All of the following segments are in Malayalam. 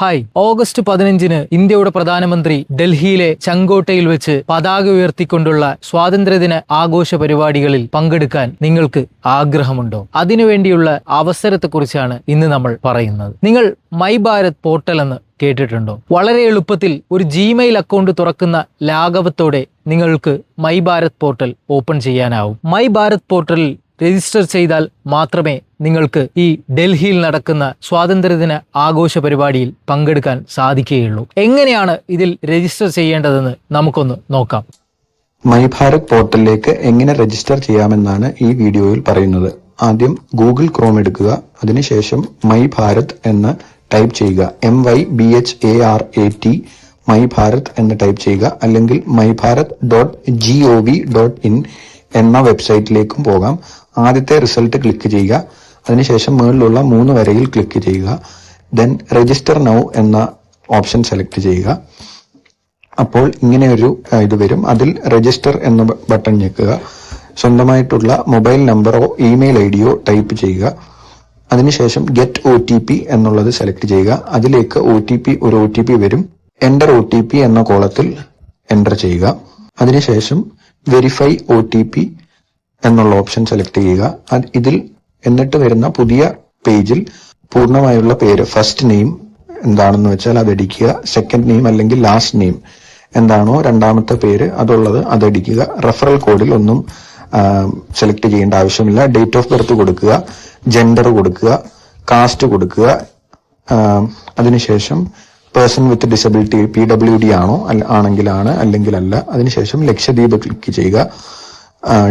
ഹായ്, ഓഗസ്റ്റ് 15-ന് ഇന്ത്യയുടെ പ്രധാനമന്ത്രി ഡൽഹിയിലെ ചെങ്കോട്ടയിൽ വെച്ച് പതാക ഉയർത്തിക്കൊണ്ടുള്ള സ്വാതന്ത്ര്യദിന ആഘോഷ പരിപാടികളിൽ പങ്കെടുക്കാൻ നിങ്ങൾക്ക് ആഗ്രഹമുണ്ടോ? അതിനുവേണ്ടിയുള്ള അവസരത്തെക്കുറിച്ചാണ് ഇന്ന് നമ്മൾ പറയുന്നത്. നിങ്ങൾ മൈ ഭാരത് പോർട്ടൽ എന്ന് കേട്ടിട്ടുണ്ടോ? വളരെ എളുപ്പത്തിൽ ഒരു ജിമെയിൽ അക്കൗണ്ട് തുറക്കുന്ന ലാഘവത്തോടെ നിങ്ങൾക്ക് മൈ ഭാരത് പോർട്ടൽ ഓപ്പൺ ചെയ്യാനാവും. മൈ ഭാരത് പോർട്ടലിൽ രജിസ്റ്റർ ചെയ്താൽ മാത്രമേ നിങ്ങൾക്ക് ഈ ഡൽഹിയിൽ നടക്കുന്ന സ്വാതന്ത്ര്യദിന ആഘോഷ പരിപാടിയിൽ പങ്കെടുക്കാൻ സാധിക്കുകയുള്ളൂ. എങ്ങനെയാണ് ഇതിൽ രജിസ്റ്റർ ചെയ്യേണ്ടതെന്ന് നമുക്കൊന്ന് നോക്കാം. മൈ ഭാരത് പോർട്ടലിലേക്ക് എങ്ങനെ രജിസ്റ്റർ ചെയ്യാമെന്നാണ് ഈ വീഡിയോയിൽ പറയുന്നത്. ആദ്യം ഗൂഗിൾ ക്രോം എടുക്കുക. അതിനുശേഷം മൈ ഭാരത് എന്ന് ടൈപ്പ് ചെയ്യുക. MYBHARAT മൈ ഭാരത് എന്ന് ടൈപ്പ് ചെയ്യുക. അല്ലെങ്കിൽ myBharat.gov.in എന്ന വെബ്സൈറ്റിലേക്കും പോകാം. ആദ്യത്തെ റിസൾട്ട് ക്ലിക്ക് ചെയ്യുക. അതിനുശേഷം മുകളിലുള്ള 3 വരയിൽ ക്ലിക്ക് ചെയ്യുക. ദെൻ രജിസ്റ്റർ നൗ എന്ന ഓപ്ഷൻ സെലക്ട് ചെയ്യുക. അപ്പോൾ ഇങ്ങനെ ഒരു ഇത് വരും. അതിൽ രജിസ്റ്റർ എന്ന ബട്ടൺ ഞെക്കുക. സ്വന്തമായിട്ടുള്ള മൊബൈൽ നമ്പറോ ഇമെയിൽ ഐഡിയോ ടൈപ്പ് ചെയ്യുക. അതിനുശേഷം ഗെറ്റ് OTP എന്നുള്ളത് സെലക്ട് ചെയ്യുക. അതിലേക്ക് ഒരു ഒ ടി പി വരും. എൻ്റർ OTP എന്ന കോളത്തിൽ എൻ്റർ ചെയ്യുക. അതിനുശേഷം വെരിഫൈ OTP എന്നുള്ള ഓപ്ഷൻ സെലക്ട് ചെയ്യുക. ഇതിൽ എന്നിട്ട് വരുന്ന പുതിയ പേജിൽ പൂർണ്ണമായുള്ള പേര്, ഫസ്റ്റ് നെയിം എന്താണെന്ന് വെച്ചാൽ അതടിക്കുക. സെക്കൻഡ് നെയിം അല്ലെങ്കിൽ ലാസ്റ്റ് നെയിം എന്താണോ രണ്ടാമത്തെ പേര് അതുള്ളത് അതടിക്കുക. റെഫറൽ കോഡിൽ ഒന്നും സെലക്ട് ചെയ്യേണ്ട ആവശ്യമില്ല. ഡേറ്റ് ഓഫ് ബർത്ത് കൊടുക്കുക, ജെൻഡർ കൊടുക്കുക, കാസ്റ്റ് കൊടുക്കുക. അതിനുശേഷം പേഴ്സൺ വിത്ത് ഡിസബിലിറ്റി PWD ആണോ ആണെങ്കിലാണ്, അല്ലെങ്കിൽ അല്ല. അതിനുശേഷം ലക്ഷദ്വീപ് ക്ലിക്ക് ചെയ്യുക.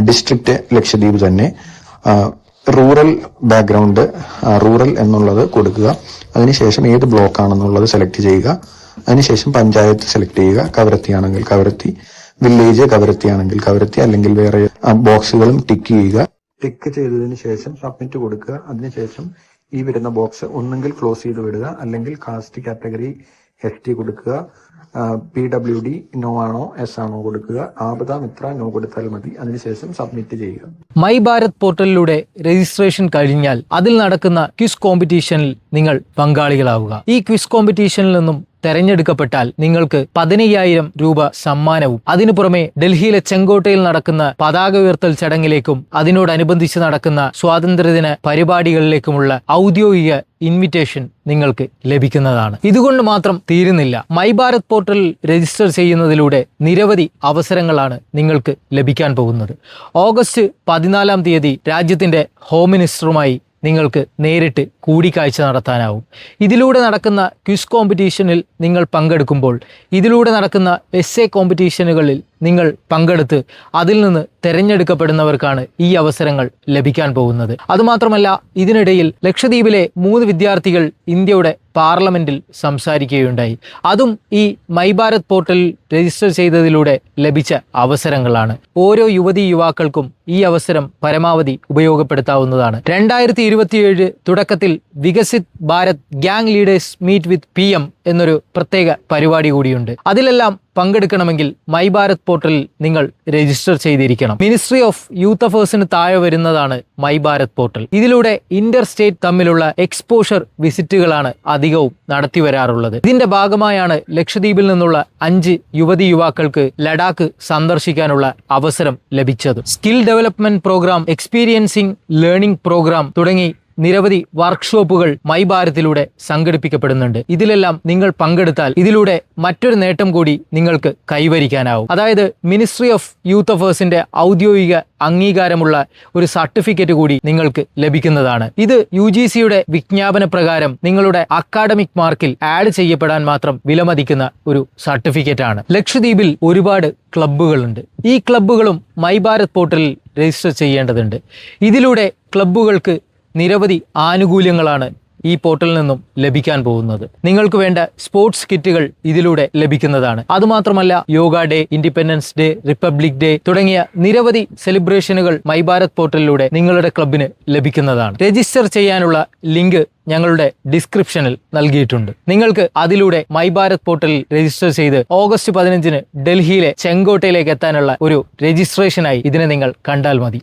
ഡിസ്ട്രിക്റ്റ് ലക്ഷദ്വീപ് തന്നെ. റൂറൽ ബാക്ക്ഗ്രൗണ്ട് റൂറൽ എന്നുള്ളത് കൊടുക്കുക. അതിനുശേഷം ഏത് ബ്ലോക്ക് ആണെന്നുള്ളത് സെലക്ട് ചെയ്യുക. അതിനുശേഷം പഞ്ചായത്ത് സെലക്ട് ചെയ്യുക. കവരത്തി ആണെങ്കിൽ കവരത്തി, വില്ലേജ് കവരത്തി ആണെങ്കിൽ കവരത്തി, അല്ലെങ്കിൽ വേറെ ബോക്സുകളും ടിക്ക് ചെയ്യുക. ടിക്ക് ചെയ്തതിനു ശേഷം സബ്മിറ്റ് കൊടുക്കുക. അതിനുശേഷം ഈ വരുന്ന ബോക്സ് ഒന്നെങ്കിൽ ക്ലോസ് ചെയ്ത് വിടുക, അല്ലെങ്കിൽ കാസ്റ്റ് കാറ്റഗറി ST കൊടുക്കുക. PWD നോ ആണോ S ആണോ കൊടുക്കുക. ആപദ മിത്ര നോ കൊടുത്താൽ മതി. അതിനുശേഷം സബ്മിറ്റ് ചെയ്യുക. മൈ ഭാരത് പോർട്ടലിലൂടെ രജിസ്ട്രേഷൻ കഴിഞ്ഞാൽ അതിൽ നടക്കുന്ന ക്വിസ് കോമ്പറ്റീഷനിൽ നിങ്ങൾ പങ്കാളികളാവുക. ഈ ക്വിസ് കോമ്പറ്റീഷനിൽ നിന്നും തെരഞ്ഞെടുക്കപ്പെട്ടാൽ നിങ്ങൾക്ക് 15,000 രൂപ സമ്മാനവും അതിനു പുറമെ ഡൽഹിയിലെ ചെങ്കോട്ടയിൽ നടക്കുന്ന പതാക ഉയർത്തൽ ചടങ്ങിലേക്കും അതിനോടനുബന്ധിച്ച് നടക്കുന്ന സ്വാതന്ത്ര്യദിന പരിപാടികളിലേക്കുമുള്ള ഔദ്യോഗിക ഇൻവിറ്റേഷൻ നിങ്ങൾക്ക് ലഭിക്കുന്നതാണ്. ഇതുകൊണ്ട് മാത്രം തീരുന്നില്ല. മൈ ഭാരത് പോർട്ടലിൽ രജിസ്റ്റർ ചെയ്യുന്നതിലൂടെ നിരവധി അവസരങ്ങളാണ് നിങ്ങൾക്ക് ലഭിക്കാൻ പോകുന്നത്. ഓഗസ്റ്റ് 14-ാം തീയതി രാജ്യത്തിന്റെ ഹോം മിനിസ്റ്ററുമായി നിങ്ങൾക്ക് നേരിട്ട് കൂടിക്കാഴ്ച നടത്താനാവും. ഇതിലൂടെ നടക്കുന്ന ക്വിസ് കോമ്പറ്റീഷനിൽ നിങ്ങൾ പങ്കെടുക്കുമ്പോൾ ഇതിലൂടെ നടക്കുന്ന എസ്സേ കോമ്പറ്റീഷനുകളിൽ നിങ്ങൾ പങ്കെടുത്ത് അതിൽ നിന്ന് തിരഞ്ഞെടുക്കപ്പെടുന്നവർക്കാണ് ഈ അവസരങ്ങൾ ലഭിക്കാൻ പോകുന്നത്. അതുമാത്രമല്ല, ഇതിനിടയിൽ ലക്ഷദ്വീപിലെ 3 വിദ്യാർത്ഥികൾ ഇന്ത്യയുടെ പാർലമെന്റിൽ സംസാരിക്കുകയുണ്ടായി. അതും ഈ മൈ ഭാരത് പോർട്ടലിൽ രജിസ്റ്റർ ചെയ്തതിലൂടെ ലഭിച്ച അവസരങ്ങളാണ്. ഓരോ യുവാക്കൾക്കും ഈ അവസരം പരമാവധി ഉപയോഗപ്പെടുത്താവുന്നതാണ്. 2027 തുടക്കത്തിൽ വികസിത് ഭാരത് ഗ്യാങ് ലീഡേഴ്സ് മീറ്റ് വിത്ത് PM എന്നൊരു പ്രത്യേക പരിപാടി കൂടിയുണ്ട്. അതിലെല്ലാം പങ്കെടുക്കണമെങ്കിൽ മൈ ഭാരത് പോർട്ടലിൽ നിങ്ങൾ രജിസ്റ്റർ ചെയ്തിരിക്കണം. മിനിസ്ട്രി ഓഫ് യൂത്ത് അഫേഴ്സിന് താഴെ വരുന്നതാണ് മൈ ഭാരത് പോർട്ടൽ. ഇതിലൂടെ ഇന്റർ സ്റ്റേറ്റ് തമ്മിലുള്ള എക്സ്പോഷർ വിസിറ്റുകളാണ് അധികവും നടത്തി വരാറുള്ളത്. ഇതിന്റെ ഭാഗമായാണ് ലക്ഷദ്വീപിൽ നിന്നുള്ള 5 യുവാക്കൾക്ക് ലഡാക്ക് സന്ദർശിക്കാനുള്ള അവസരം ലഭിച്ചത്. Skill development programme, experiencing learning programme തുടങ്ങി നിരവധി വർക്ക്ഷോപ്പുകൾ മൈ ഭാരതിലൂടെ സംഘടിപ്പിക്കപ്പെടുന്നുണ്ട്. ഇതിലെല്ലാം നിങ്ങൾ പങ്കെടുത്താൽ ഇതിലൂടെ മറ്റൊരു നേട്ടം കൂടി നിങ്ങൾക്ക് കൈവരിക്കാനാവും. അതായത് മിനിസ്ട്രി ഓഫ് യൂത്ത് അഫേഴ്സിന്റെ ഔദ്യോഗിക അംഗീകാരമുള്ള ഒരു സർട്ടിഫിക്കറ്റ് കൂടി നിങ്ങൾക്ക് ലഭിക്കുന്നതാണ്. ഇത് UGCയുടെ വിജ്ഞാപന പ്രകാരം നിങ്ങളുടെ അക്കാഡമിക് മാർക്കിൽ ആഡ് ചെയ്യപ്പെടാൻ മാത്രം വിലമതിക്കുന്ന ഒരു സർട്ടിഫിക്കറ്റ് ആണ്. ലക്ഷദ്വീപിൽ ഒരുപാട് ക്ലബ്ബുകളുണ്ട്. ഈ ക്ലബ്ബുകളും മൈ ഭാരത് പോർട്ടലിൽ രജിസ്റ്റർ ചെയ്യേണ്ടതുണ്ട്. ഇതിലൂടെ ക്ലബ്ബുകൾക്ക് നിരവധി ആനുകൂല്യങ്ങളാണ് ഈ പോർട്ടലിൽ നിന്നും ലഭിക്കാൻ പോകുന്നത്. നിങ്ങൾക്ക് വേണ്ട സ്പോർട്സ് കിറ്റുകൾ ഇതിലൂടെ ലഭിക്കുന്നതാണ്. അതുമാത്രമല്ല, yoga day, independence day, republic day തുടങ്ങിയ നിരവധി സെലിബ്രേഷനുകൾ മൈ ഭാരത് പോർട്ടലിലൂടെ നിങ്ങളുടെ ക്ലബിന് ലഭിക്കുന്നതാണ്. രജിസ്റ്റർ ചെയ്യാനുള്ള ലിങ്ക് ഞങ്ങളുടെ ഡിസ്ക്രിപ്ഷനിൽ നൽകിയിട്ടുണ്ട്. നിങ്ങൾക്ക് അതിലൂടെ മൈ ഭാരത് പോർട്ടലിൽ രജിസ്റ്റർ ചെയ്ത് ഓഗസ്റ്റ് 15-ന് ഡൽഹിയിലെ ചെങ്കോട്ടയിലേക്ക് എത്താനുള്ള ഒരു രജിസ്ട്രേഷനായി ഇതിനെ നിങ്ങൾ കണ്ടാൽ മതി.